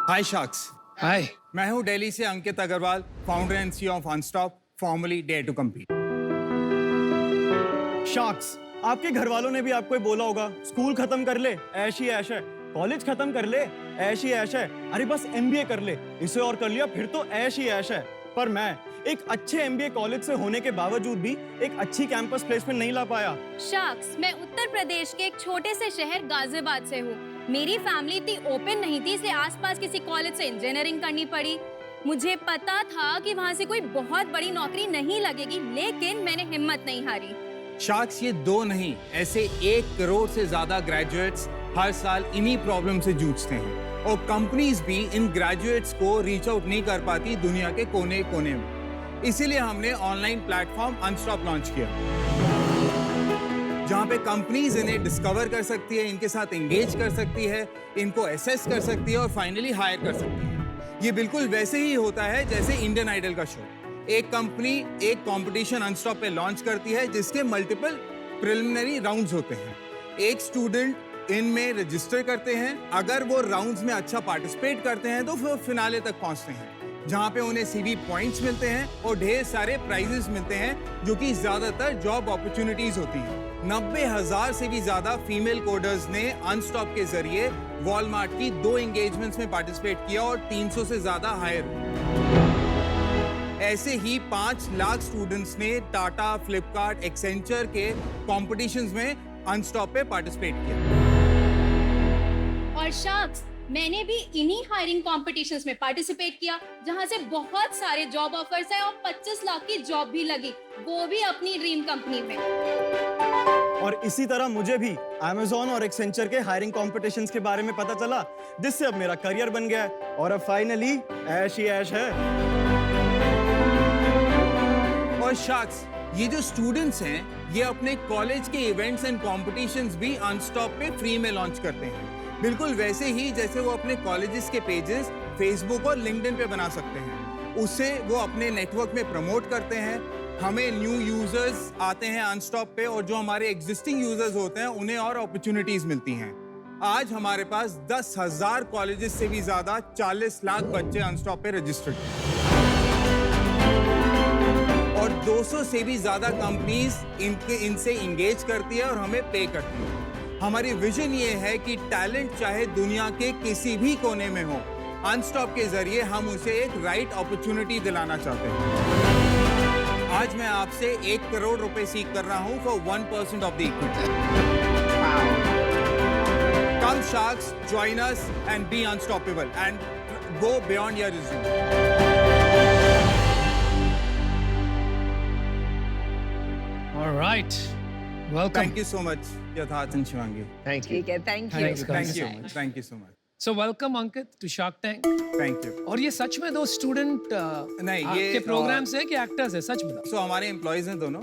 हाय sharks. हाय। मैं हूं दिल्ली से Ankit Agarwal, founder and CEO of Unstop, formerly dare to compete. Sharks, आपके घर वालों ने भी आपको बोला होगा स्कूल खत्म कर ले, ऐश ही ऐश है, कॉलेज खत्म कर ले, ऐश ही ऐश है, अरे बस एमबीए कर ले, इसे और कर लिया फिर तो ऐश ही ऐश है। पर मैं एक अच्छे एमबीए कॉलेज से होने के बावजूद भी एक अच्छी कैंपस प्लेसमेंट नहीं ला पाया। शार्क्स, मैं उत्तर प्रदेश के एक छोटे से शहर गाजियाबाद से हूँ। मेरी फैमिली इतनी ओपन नहीं थी, इसलिए आसपास किसी कॉलेज से इंजीनियरिंग करनी पड़ी। मुझे पता था कि वहाँ से कोई बहुत बड़ी नौकरी नहीं लगेगी, लेकिन मैंने हिम्मत नहीं हारी। शार्क्स, ये दो नहीं, ऐसे 1 करोड़ से ज्यादा ग्रेजुएट्स हर साल इन्हीं प्रॉब्लम से जूझते हैं और कंपनीज भी इन ग्रेजुएट्स को रीच आउट नहीं कर पाती दुनिया के कोने कोने में। इसीलिए हमने ऑनलाइन प्लेटफॉर्म अनस्टॉप लॉन्च किया, जहां पे कंपनीज इन्हें डिस्कवर कर सकती है, इनके साथ एंगेज कर सकती है, इनको एसेस कर सकती है और फाइनली हायर कर सकती है। ये बिल्कुल वैसे ही होता है जैसे इंडियन आइडल का शो। एक कंपनी एक कंपटीशन अनस्टॉप पे लॉन्च करती है जिसके मल्टीपल प्रिलिमिनरी राउंड्स होते हैं। एक स्टूडेंट इनमें रजिस्टर करते हैं, अगर वो राउंड्स में अच्छा पार्टिसिपेट करते हैं तो फिर फिनाले तक पहुंचते हैं, जहां पे उन्हें सीवी पॉइंट्स मिलते हैं और ढेर सारे प्राइजेस मिलते हैं, जो कि ज्यादातर जॉब अपॉर्चुनिटीज होती हैं। 90,000 से भी ज्यादा फीमेल कोडर्स ने अनस्टॉप के जरिए वॉलमार्ट की 2 एंगेजमेंट्स में पार्टिसिपेट किया और 300 से ज्यादा हायर। ऐसे ही 5 लाख स्टूडेंट्स ने टाटा, फ्लिपकार्ट, एक्सेंचर के कॉम्पिटिशंस में अनस्टॉप पे पार्टिसिपेट किया। और शार्क्स, मैंने भी इन्हीं हायरिंग कॉम्पिटिशंस में पार्टिसिपेट किया, जहां से बहुत सारे जॉब ऑफर्स आए और 25 लाख की जॉब भी लगी, वो भी अपनी ड्रीम कंपनी में। और इसी तरह मुझे भी Amazon और एक्सेंचर के हायरिंग कॉम्पिटिशंस के बारे में पता चला, जिससे अब मेरा करियर बन गया है और अब फाइनली ऐश ही ऐश है। और शार्क्स, ये जो स्टूडेंट्स हैं, ये अपने कॉलेज के इवेंट्स एंड कॉम्पिटिशंस भी अनस्टॉप पे फ्री में लॉन्च करते हैं, बिल्कुल वैसे ही जैसे वो अपने कॉलेजेस के पेजेस फेसबुक और लिंक्डइन पे बना सकते हैं। उससे वो अपने नेटवर्क में प्रमोट करते हैं, हमें न्यू यूजर्स आते हैं अनस्टॉप पे और जो हमारे एग्जिस्टिंग यूजर्स होते हैं उन्हें और अपॉर्चुनिटीज मिलती हैं। आज हमारे पास 10,000 कॉलेजेस से भी ज्यादा 40 लाख बच्चे अनस्टॉप पे रजिस्टर्ड हैं और 200 से भी ज्यादा कंपनीज इनसे इंगेज करती है और हमें पे करती है। हमारी विजन ये है कि टैलेंट चाहे दुनिया के किसी भी कोने में हो, अनस्टॉप के जरिए हम उसे एक राइट अपॉर्चुनिटी दिलाना चाहते हैं। आज मैं आपसे 1 करोड़ रुपए सीख कर रहा हूं for 1% of the equity. Come sharks, join us and be unstoppable and go beyond your resume. All right. Welcome. Thank you so much, Yatharth and Shivangi. Thank you. ठीक है, thank you. Thank you so much. So welcome Ankit to Shark Tank. Thank you. और ये सच में दो student नहीं, आपके ये programmes हैं कि एक्टर्स हैं? सच बताओ। So हमारे एम्प्लॉयज हैं दोनों।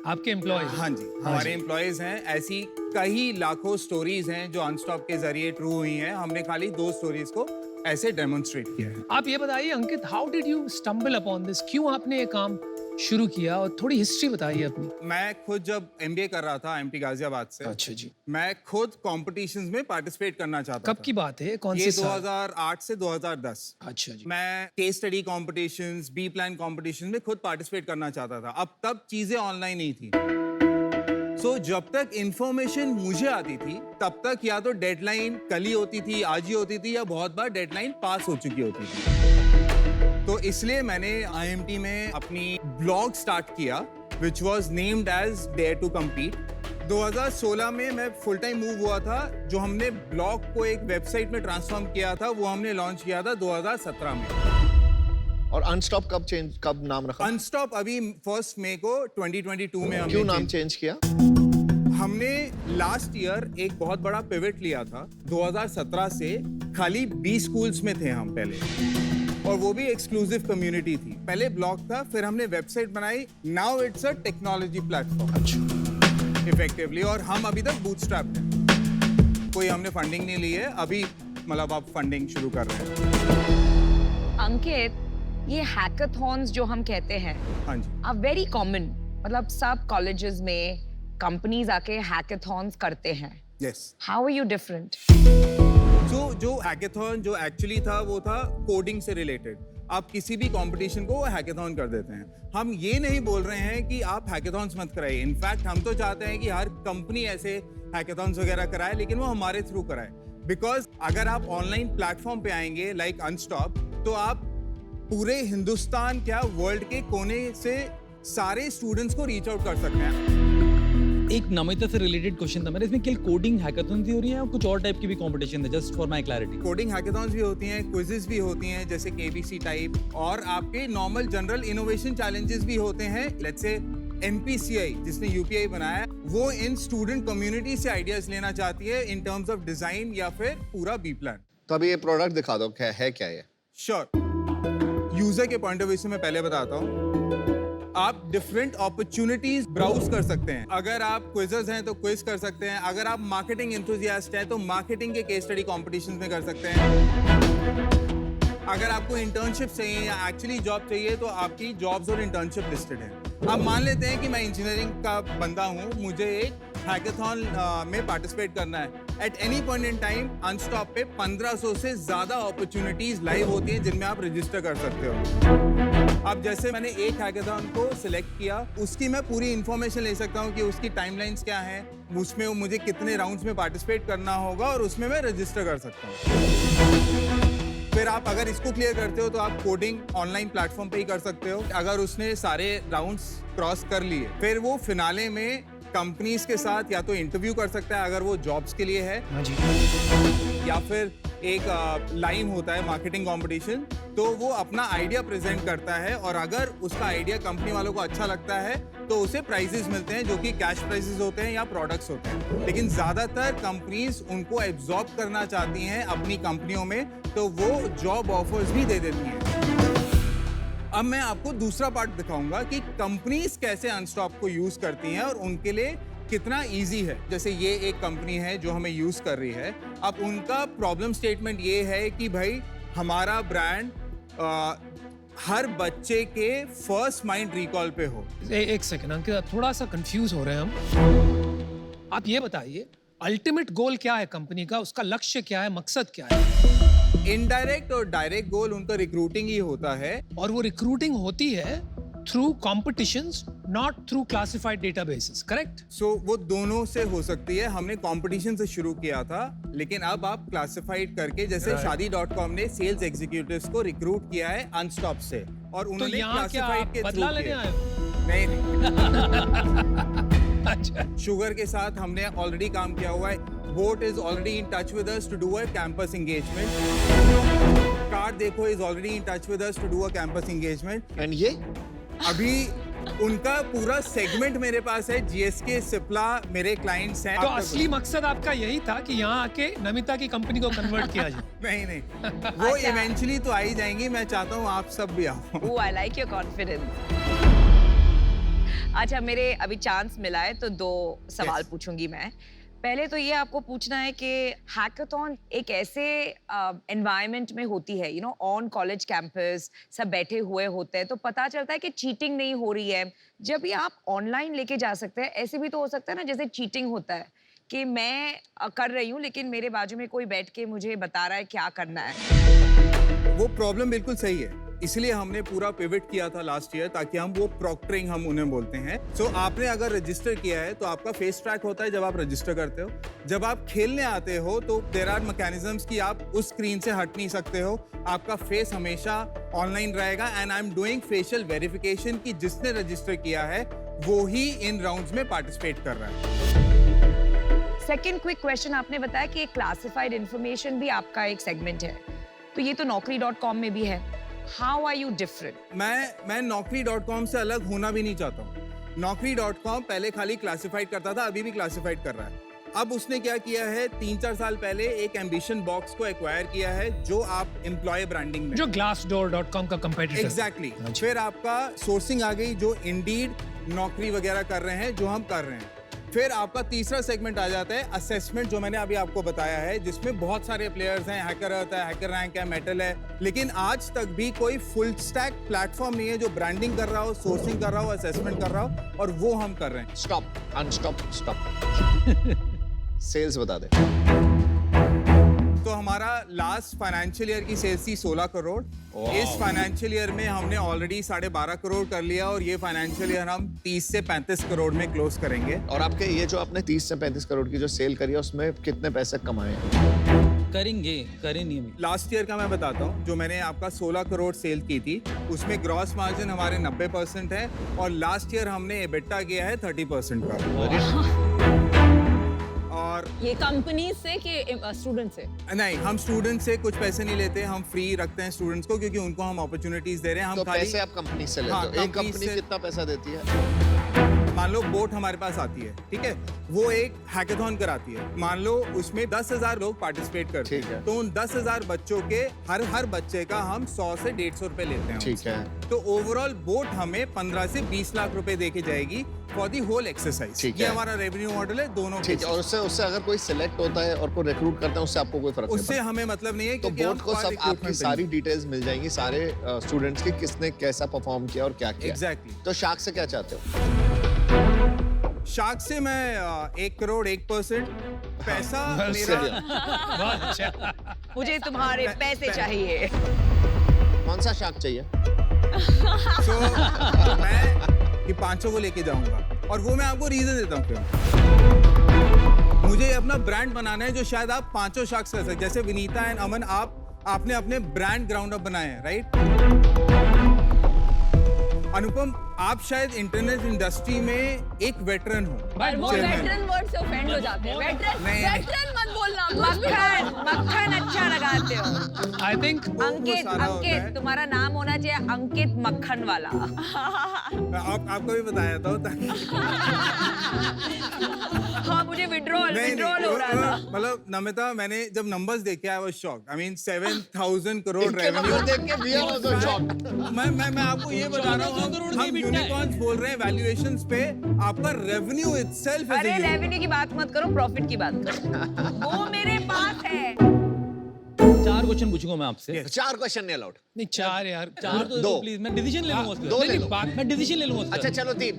आपके एम्प्लॉयज? हाँ जी, हमारे एम्प्लॉयज हैं। ऐसी कई लाखों स्टोरीज हैं जो अनस्टॉप के जरिए ट्रू हुई हैं। हमने खाली 2 स्टोरीज को ऐसे डेमोन्स्ट्रेट किया है। आप ये बताइए Ankit, how did you stumble upon this? क्यों आपने ये काम शुरू किया और थोड़ी हिस्ट्री बताइए अपनी। मैं खुद जब एमबीए कर रहा था एमटी गाजियाबाद से, अच्छा जी, मैं खुद कॉम्पिटिशंस में पार्टिसिपेट करना चाहता कब था। की बात है? कौन ये से साल? 2008 से 2010। अच्छा जी। मैं case study competitions, B plan competition में खुद पार्टिसिपेट करना चाहता था। अब तब चीजें ऑनलाइन नहीं थी। सो जब तक इंफॉर्मेशन मुझे आती थी तब तक या तो डेडलाइन कल ही होती थी, आज ही होती थी, या बहुत बार डेडलाइन पास हो चुकी होती थी। तो इसलिए मैंने आईएमटी में अपनी ब्लॉग स्टार्ट किया, which was named as dare to compete. 2016 में मैं फुल टाइम मूव हुआ था। जो हमने ब्लॉग को एक वेबसाइट में ट्रांसफॉर्म किया था वो हमने लॉन्च किया था 2017 में। और अनस्टॉप कब नाम रखा? अनस्टॉप अभी 1 मई को 2022 में हमने क्यों नाम चेंज किया? हमने लास्ट ईयर एक बहुत बड़ा पिवट लिया था। 2017 से खाली 20 स्कूल्स में थे हम पहले, और वो भी एक्सक्लूसिव कम्युनिटी थी। पहले ब्लॉग था, फिर हमने वेबसाइट बनाई। Now it's a technology platform effectively, और हम अभी तक बूटस्ट्रैप्ड हैं। कोई हमने फंडिंग नहीं ली है अभी, मतलब अब फंडिंग शुरू कर रहे हैं। अंकित, ये हैकाथॉन्स जो हम कहते हैं, हाँ जी, आर वेरी कॉमन। मतलब सब कॉलेजेस में कंपनीज आके हैकाथॉन्स करते हैं। Yes. How are you different? So जो हैकेथॉन जो एक्चुअली था वो था कोडिंग से रिलेटेड। आप किसी भी कंपटीशन को हैकेथॉन कर देते हैं। हम ये नहीं बोल रहे हैं कि आप हैकेथॉन्स मत कराइए। इनफैक्ट हम तो चाहते हैं कि हर कंपनी ऐसे हैकेथॉन्स वगैरह कराए, लेकिन वो हमारे थ्रू कराए। बिकॉज अगर आप ऑनलाइन प्लेटफॉर्म पे आएंगे लाइक अनस्टॉप, तो आप पूरे हिंदुस्तान क्या वर्ल्ड के कोने से सारे स्टूडेंट्स को रीच आउट कर सकते हैं। एक नमिता से रिलेटेड क्वेश्चन था मेरा, इसमें केवल कोडिंग हैकाथॉन हो रही है और कुछ और टाइप की भी कंपटीशन है, just for my clarity? Coding hackathons भी होती हैं, क्विजेस भी होती हैं जैसे केबीसी टाइप, और आपके नॉर्मल जनरल इनोवेशन चैलेंजेस भी होते हैं। लेट्स से NPCI जिसने UPI बनाया है, वो इन स्टूडेंट कम्युनिटी से आइडियाज लेना चाहती है इन टर्म्स ऑफ डिजाइन या फिर पूरा बी प्लान। तो अभी ये प्रोडक्ट दिखा दो, क्या है क्या ये? श्योर। यूजर के पॉइंट ऑफ व्यू से मैं पहले बताता हूँ। आप डिफरेंट अपॉर्चुनिटीज ब्राउज कर सकते हैं। अगर आप क्विज़र्स हैं तो क्विज कर सकते हैं। अगर आप मार्केटिंग एंथुसियास्ट हैं तो मार्केटिंग के केस स्टडी कॉम्पिटिशन्स में कर सकते हैं। अगर आपको इंटर्नशिप चाहिए या एक्चुअली जॉब चाहिए तो आपकी जॉब्स और इंटर्नशिप लिस्टेड है। अब मान लेते हैं कि मैं इंजीनियरिंग का बंदा हूँ, मुझे एक हैकेथॉन में पार्टिसिपेट करना है। At any point in time Unstop पे 1500 से ज्यादा अपॉर्चुनिटीज लाइव होती हैं जिनमें आप रजिस्टर कर सकते हो। अब जैसे मैंने एक हैकेथॉन को सिलेक्ट किया, उसकी मैं पूरी इंफॉर्मेशन ले सकता हूँ कि उसकी टाइमलाइंस क्या है, उसमें मुझे कितने राउंड्स में पार्टिसिपेट करना होगा, और उसमें मैं रजिस्टर कर सकता हूँ। फिर आप अगर इसको क्लियर करते हो तो आप कोडिंग ऑनलाइन प्लेटफॉर्म पे ही कर सकते हो। अगर उसने सारे राउंड्स क्रॉस कर लिए, फिर वो फिनाले में कंपनीज के साथ या तो इंटरव्यू कर सकता है अगर वो जॉब्स के लिए है, या फिर एक लाइव होता है मार्केटिंग कंपटीशन, तो वो अपना आइडिया प्रेजेंट करता है, और अगर उसका आइडिया कंपनी वालों को अच्छा लगता है तो उसे प्राइजेस मिलते हैं जो कि कैश प्राइजेस होते हैं या प्रोडक्ट्स होते हैं। लेकिन ज्यादातर कंपनीज उनको एब्जॉर्ब करना चाहती हैं अपनी कंपनियों में, तो वो जॉब ऑफर्स भी दे देती हैं। अब मैं आपको दूसरा पार्ट दिखाऊंगा कि कंपनीज कैसे अनस्टॉप को यूज करती हैं और उनके लिए कितना इजी है। जैसे ये एक कंपनी है जो हमें यूज कर रही है। अब उनका प्रॉब्लम स्टेटमेंट ये है कि भाई हमारा ब्रांड हर बच्चे के फर्स्ट माइंड रिकॉल पे हो। एक सेकंड अंकित, थोड़ा सा कंफ्यूज हो रहे हैं हम। आप ये बताइए अल्टीमेट गोल क्या है कंपनी का, उसका लक्ष्य क्या है, मकसद क्या है? इनडायरेक्ट और डायरेक्ट गोल उनका रिक्रूटिंग ही होता है, और वो रिक्रूटिंग होती है through competitions, not through classified databases, correct? So वो दोनों से हो सकती है। हमने कंपटीशन से शुरू किया था, लेकिन अब आप क्लासिफाइड करके, जैसे शादी.com ने सेल्स एग्जीक्यूटिव्स को रिक्रूट किया है अनस्टॉप से, और तो उन्होंने यहाँ क्या क्लासिफाइड के बदला थ्रू लेने किया। आए हो? नहीं। अच्छा, शुगर के साथ हमने ऑलरेडी काम किया हुआ है। BoAt is already in touch with us to do a campus engagement. CarDekho is already in touch with us to do a campus engagement. And ये अभी उनका पूरा सेगमेंट मेरे पास है। GSK सिप्ला मेरे क्लाइंट्स हैं। तो असली मकसद आपका यही था कि यहाँ आके नमिता की कंपनी को कन्वर्ट किया जाए? नहीं वो अच्छा। इवेंचुअली तो आ ही जाएंगी। मैं चाहता हूँ आप सब भी आओ। Oh, I like your confidence. अच्छा, मेरे अभी चांस मिला है तो 2 सवाल Yes. पूछूंगी मैं। पहले तो ये आपको पूछना है कि हैकाथॉन एक ऐसे एनवायरनमेंट में होती है, ऑन कॉलेज कैंपस सब बैठे हुए होते हैं, तो पता चलता है कि चीटिंग नहीं हो रही है। जब ये आप ऑनलाइन लेके जा सकते हैं, ऐसे भी तो हो सकता है ना जैसे चीटिंग होता है कि मैं कर रही हूँ लेकिन मेरे बाजू में कोई बैठ के मुझे बता रहा है क्या करना है। वो प्रॉब्लम बिल्कुल सही है, इसलिए हमने पूरा पिवट किया था लास्ट ईयर, ताकि हम वो प्रॉक्टरिंग हम उन्हें बोलते हैं। सो आपने अगर रजिस्टर किया है तो आपका फेस ट्रैक होता है जब आप रजिस्टर करते हो। जब आप खेलने आते हो तो देयर आर मैकेनिज्म्स कि आप उस स्क्रीन से हट नहीं सकते हो। आपका फेस हमेशा ऑनलाइन रहेगा, and I am doing facial verification कि जिसने रजिस्टर किया है वो ही इन राउंड्स में पार्टिसिपेट कर रहा है। सेकंड क्विक क्वेश्चन, आपने बताया कि क्लासिफाइड इंफॉर्मेशन भी आपका एक सेगमेंट है, तो ये तो naukri.com में भी है। How are you different? मैं naukri.com से अलग होना भी नहीं चाहता हूँ। naukri.com पहले खाली क्लासिफाइड करता था, अभी भी क्लासिफाइड कर रहा है। अब उसने क्या किया है, 3-4 साल पहले एक एम्बिशन बॉक्स को एक्वायर किया है, जो आप एम्प्लॉय ब्रांडिंग में, जो glassdoor.com का कंपेटिटर। एग्जैक्टली। फिर आपका सोर्सिंग आ गई, जो इंडीड, नौकरी वगैरह कर रहे हैं, जो हम कर रहे हैं। फिर आपका तीसरा सेगमेंट आ जाता है असेसमेंट, जो मैंने अभी आपको बताया है, जिसमें बहुत सारे प्लेयर्स हैं। हैकर होता है, हैकर रैंक है, मेटल है, लेकिन आज तक भी कोई फुल स्टैक प्लेटफॉर्म नहीं है जो ब्रांडिंग कर रहा हो, सोर्सिंग कर रहा हो, असेसमेंट कर रहा हो, और वो हम कर रहे हैं। Stop, Unstop, stop. सेल्स बता दे। तो हमारा लास्ट फाइनेंशियल ईयर की सेल्स थी 16 करोड़। इस फाइनेंशियल ईयर में हमने ऑलरेडी 12.5 करोड़ कर लिया और ये फाइनेंशियल ईयर हम 30 से 35 करोड़ में क्लोज करेंगे। और आपके ये जो आपने 30 से 35 करोड़ की जो सेल करी है उसमें कितने पैसे कमाए हैं? करें नहीं अभी। लास्ट ईयर का मैं बताता हूँ, जो मैंने आपका 16 करोड़ सेल की थी उसमें ग्रॉस मार्जिन हमारे 90% है और लास्ट ईयर हमने एबिटा किया है 30% का। और ये कंपनी से कि स्टूडेंट से? नहीं, हम स्टूडेंट से कुछ पैसे नहीं लेते, हम फ्री रखते हैं स्टूडेंट्स को क्योंकि उनको हम अपॉर्चुनिटीज दे रहे हैं। हम तो खाली पैसे आप कंपनी से लेते हाँ, हो। एक कंपनी कंपनी से- कितना पैसा देती है? मान लो बोट हमारे पास आती है, ठीक है, वो एक हैकेथॉन कराती है। मान लो उसमें 10,000 लोग पार्टिसिपेट करते ठीक है। हैं, तो उन 10,000 बच्चों के हर बच्चे का हम 100 से 150 रुपए लेते हैं। ठीक है। तो ओवरऑल बोट हमें 15 से 20 लाख रुपए दे के जाएगी फॉर दी होल एक्सरसाइज। ठीक ये है। हमारा रेवेन्यू मॉडल है दोनों ठीक है। और उससे अगर कोई सिलेक्ट होता है और कोई रिक्रूट करता है उससे आपको कोई फर्क नहीं उससे पड़ता? हमें मतलब नहीं है तो क्योंकि बोर्ड हम को पर सब recruitment आपकी पे सारी नहीं। डिटेल्स मिल जाएंगी सारे स्टूडेंट्स की, किसने कैसा परफॉर्म किया और क्या किया। Exactly. तो शार्क से क्या चाहते हो? शार्क से मैं 1 करोड़ 1% पैसा उससे मेरा बहुत अच्छा। मुझे तुम्हारे पैसे चाहिए। कौन सा शार्क चाहिए? So, मैं ये 500 को लेके जाऊंगा और वो मैं आपको रीजन देता हूँ क्यों। मुझे अपना ब्रांड बनाना है जो शायद आप 5 शार्क्स कर सकते। जैसे विनीता एंड अमन, आपने अपने ब्रांड ग्राउंड अप बनाए हैं, राइट? अनुपम, आप शायद इंटरनेट इंडस्ट्री में एक वेटरन हो। पर वो Chairman। वेटरन वर्ड से ऑफेंड हो जाते हैं। वेटरन नहीं। वेटरन मत बोलना। कुछ भी मक्खन अच्छा लगाते हो। आई थिंक वो अंकित सारा होता अंकित है। तुम्हारा नाम होना चाहिए अंकित मक्खन वाला। आपको भी बताया था ताकि हाँ मुझे विड्रॉल हो रहा था। मतलब नमिता, मैंने जब नंबर्स देखे I was shocked. I mean 7,000 crore इनके नंबर रेवेन्यू देख के भी I was shocked। मैं आपको ये बता रहा हूँ, 1400 करोड़ की हम EBITDA है। यूनिकॉर्न्स बोल रहे हैं वैल्यूएशंस पे, आपका रेवेन्यू इटसेल्फ इज अरे रेवेन्यू की बात मत करो, प्रॉफिट की बात करो। वो मेरे पास है। 4 क्वेश्चन पूछूंगा मैं आपसे। Yes. 4 क्वेश्चन नहीं अलाउड। नहीं 4 यार। 4 तो दो। प्लीज, मैं डिसीजन ले लूंगा उसका। दो ले नहीं, लो। बात मैं डिसीजन ले लूंगा उसका। अच्छा चलो 3।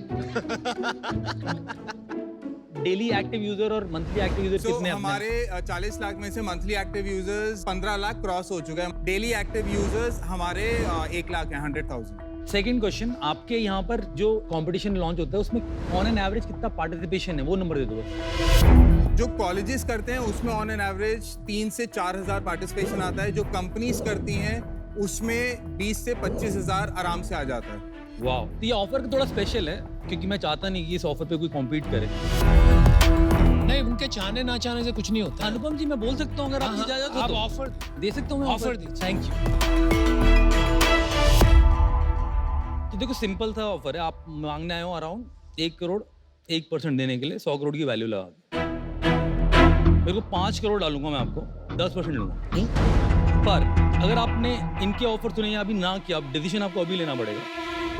डेली एक्टिव यूजर और मंथली एक्टिव यूजर तो कितने अपने? हमारे 40 लाख में से monthly active users 15 lakh cross हो चुका है। डेली एक्टिव यूजर्स हमारे 1 लाख हैं, 100,000। सेकंड क्वेश्चन, आपके यहाँ पर जो कंपटीशन लॉन्च होता है उसमें ऑन एन एवरेज कितना पार्टिसिपेशन है, वो नंबर दे दो बस। जो कॉलेजेस करते हैं उसमें ऑन एन एवरेज 3 से 4,000 पार्टिसिपेशन आता है। जो कंपनीज करती हैं उसमें 20 से 25,000 आराम से आ जाता है। वाह, तो ये ऑफर थोड़ा स्पेशल है क्योंकि मैं चाहता नहीं कि इस ऑफर पे कोई कॉम्पीट करे। नहीं, उनके चाहने ना चाहने से कुछ नहीं होता। अनुपम जी, मैं बोल सकता हूँ अगर आप इजाजत हो आप तो ऑफर दे सकता हूँ मैं ऑफर दी। Thank you. तो देखो सिंपल सा ऑफर है, आप मांगने आए हो अराउंड 1 करोड़ 1% देने के लिए 100 करोड़ की वैल्यू लगा के। मेरे को 5 करोड़ डालूंगा मैं आपको, 10% लूंगा। पर अगर आपने इनके ऑफर सुने या अभी ना किया, डिसीजन आपको अभी लेना पड़ेगा।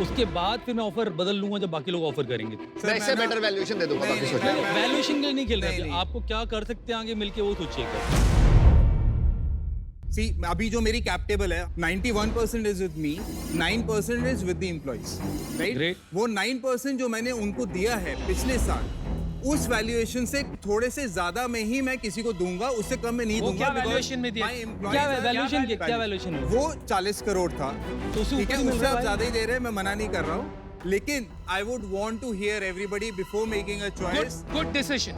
उसके बाद फिर मैं ऑफर बदल लूंगा जब बाकी लोग ऑफर करेंगे। मैं इससे बेटर वैल्यूएशन दे दूंगा, बाकी नहीं, सोचिए। मैं- वैल्यूएशन के लिए नहीं खेल नहीं, रहे, नहीं। आपको क्या कर सकते हैं आगे मिलके वो सोचिएगा। सी, अभी जो मेरी कैप टेबल है 91% is with me, 9% is with the employees, right? Great. वो 9% जो मैंने उनको दिया है पिछले साल, उस वैल्यूएशन से थोड़े से ज्यादा में ही मैं किसी को दूंगा, उससे कम में नहीं वो दूंगा। क्या because valuation में दिया? my employees क्या are- वैल्यूएशन value- क्या वैल्यूएशन है? वो 40 करोड़ था, तो उससे ठीक ऊपर है, ही मिल उससे रहा आप है ज्यादा ही दे रहे हैं, मैं मना नहीं कर रहा हूँ, लेकिन I would want to hear everybody before making a choice. Good decision.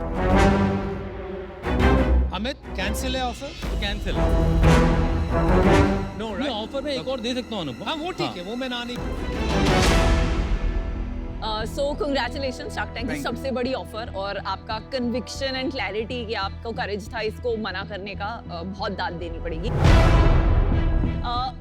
Amit, cancel है ऑफर? कैंसिल। नो नहीं, ऑफर में एक और दे सकता हूँ अनुपम। हाँ वो ठीक है, वो मैं ना नहीं। सो कंग्रेचुलेशन शार्क टैंक की Thank you. सबसे बड़ी ऑफर, और आपका कन्विक्शन एंड क्लैरिटी कि आपको करेज था इसको मना करने का, बहुत दाद देनी पड़ेगी।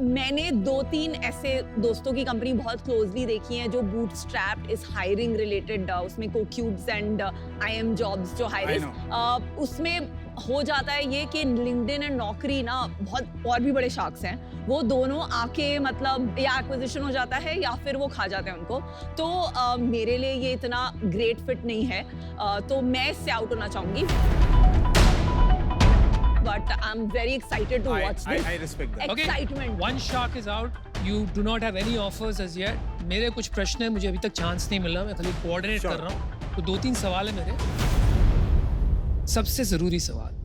मैंने 2-3 ऐसे दोस्तों की कंपनी बहुत क्लोजली देखी हैं जो बूटस्ट्रैप्ड इस हायरिंग रिलेटेड, उसमें कोक्यूब्स एंड IM जॉब्स जो हायरिंग, उसमें हो जाता है ये कि लिंक्डइन एंड नौकरी ना, बहुत और भी बड़े शार्क्स हैं, वो दोनों आके मतलब या एक्विजिशन हो जाता है या फिर वो खा जाते हैं उनको। तो मेरे लिए ये इतना ग्रेट फिट नहीं है, तो मैं इससे आउट होना चाहूंगी। But I'm very excited to watch this. I respect that. Okay. Excitement. One shark is out. You do not have any offers as yet. मेरे कुछ प्रश्न हैं, मुझे अभी तक चांस नहीं मिला, मैं खाली कोऑर्डिनेट Sure. कर रहा हूँ। तो 2-3 सवाल है मेरे। सबसे जरूरी सवाल,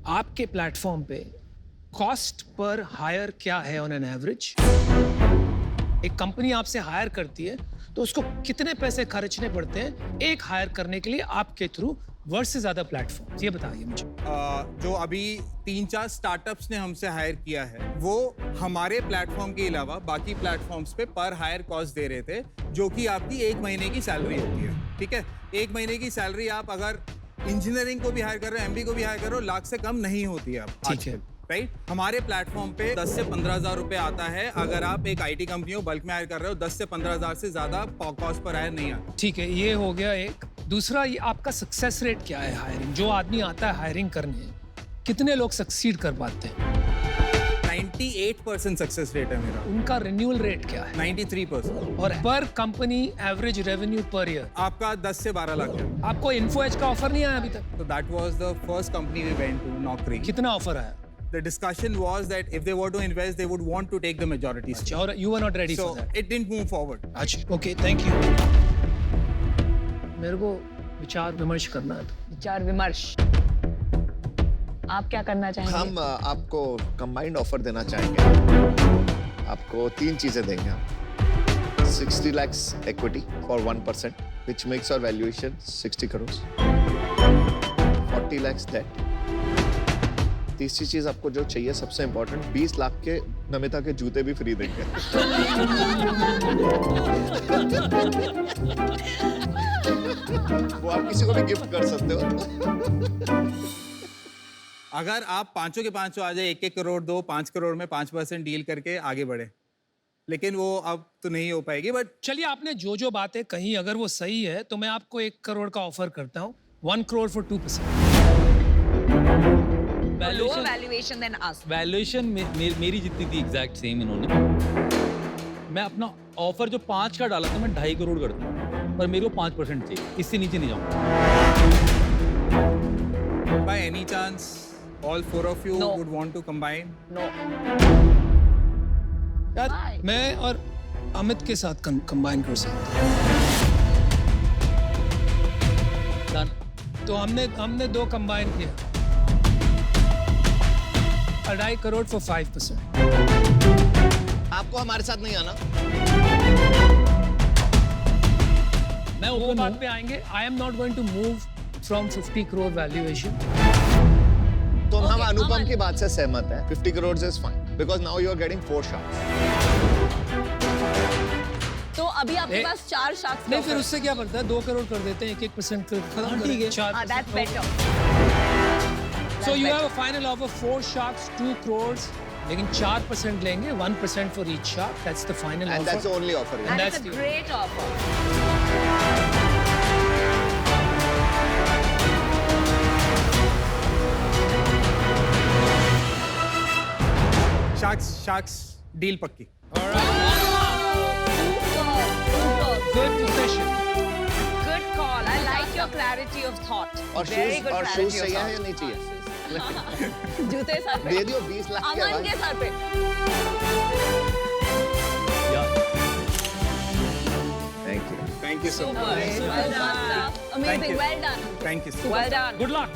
आपके प्लेटफॉर्म पे कॉस्ट पर हायर क्या है ऑन एन एवरेज? एक कंपनी आपसे हायर करती है तो उसको कितने पैसे खर्चने पड़ते हैं एक हायर करने के लिए आपके थ्रू वर्सेस अदर प्लेटफॉर्म? ये बताइए मुझे। जो अभी 3-4 स्टार्टअप्स ने हमसे हायर किया है वो हमारे प्लेटफॉर्म के अलावा बाकी प्लेटफॉर्म्स पे पर हायर कॉस्ट दे रहे थे, जो कि आपकी 1 महीने की सैलरी होती है। ठीक है, 1 महीने की सैलरी आप अगर इंजीनियरिंग को भी हायर कर रहे हो, एमबी को भी हायर कर रहे हो, लाख से कम नहीं होती है अब ठीक है। आजकल, राइट? हमारे प्लेटफॉर्म पे 10 से 15,000 रुपए आता है। अगर आप एक आईटी कंपनी हो, बल्क में हायर कर रहे हो, 10 से 15,000 से ज्यादा कॉस्ट पर हायर नहीं आता। ठीक है, ये हो गया एक। दूसरा, ये आपका सक्सेस रेट क्या है हायरिंग? जो आदमी आता है हायरिंग करने, कितने लोग सक्सीड कर पाते हैं? 98% सक्सेस रेट है मेरा। उनका रिन्यूअल रेट क्या है? 93%। और पर company average revenue per year आपका 10 से 12 लाख है। आपको इन्फो एज का ऑफर नहीं आया अभी तक? So that was the first company we went to, Naukri. कितना ऑफर आया? The discussion was that if they were to invest, they would want to take the majority stake. और you were not ready So for that? it didn't move forward. अच्छा, okay, thank you. मेरे को विचार विमर्श करना है। विचार विमर्श। आप क्या करना चाहेंगे? हम आपको कंबाइंड ऑफर देना चाहेंगे। आपको 3 चीजें देंगे हम। 60 lakhs equity for 1%, which makes our valuation 60 crores. 40 lakhs debt. तीसरी चीज आपको जो चाहिए सबसे इम्पोर्टेंट, 20 लाख के नमिता के जूते भी फ्री देंगे। वो आप किसी को भी गिफ्ट कर सकते हो। अगर आप पांचों के पांचों आ जाए, 1-1 करोड़ दो, 5 करोड़ में 5% डील करके आगे बढ़े, लेकिन वो अब तो नहीं हो पाएगी। बट चलिए, आपने जो जो बातें कही अगर वो सही है तो मैं आपको 1 करोड़ का ऑफर करता हूँ। 1 crore for 2%। Lower valuation than us. Valuation मेरी जितनी थी एग्जैक्ट सेम इन्होंने। मैं अपना ऑफर जो 5 का डाला था मैं 2.5 करोड़ करता हूँ, पर मेरे को 5% चाहिए, इससे नीचे नहीं जाऊँगा। by any chance all 4 of you No. would want to combine? No. यार, Why? मैं और अमित के साथ कंबाइन कर सकते हैं। Done. तो हमने 2 कंबाइन किया। 2.5 करोड़ for 5%। आपको हमारे साथ नहीं आना। मैं वो बात पे आएंगे। I am not going to move from 50 crore valuation। तो हम Okay, अनुपम अमन। की बात से सहमत हैं। 50 crores is fine because now you are getting 4 shots. तो अभी आपके ए- पास 4 शार्क्स नहीं, फिर उससे क्या पड़ता है? 2 करोड़ कर देते हैं, 1% खत्म ठीक है। कर। That's better. So you have a final offer 4 sharks 2 crores, लेकिन 4% लेंगे, 1% for each shark. That's the final And offer. that's the only offer. And that's it's a the- great offer. Sharks deal पक्की। Good decision. Good call. I like your clarity of thought. और Very shoes good और clarity shoes of चाहिए thought. या नहीं चाहिए? जूते sir पे दे दियो 20 लाख के अमन के बाद। सर पे। Yeah. Thank you. Thank you so much. Well done. Thank Amazing. you. Well done. Thank you so much. Well done. Good luck.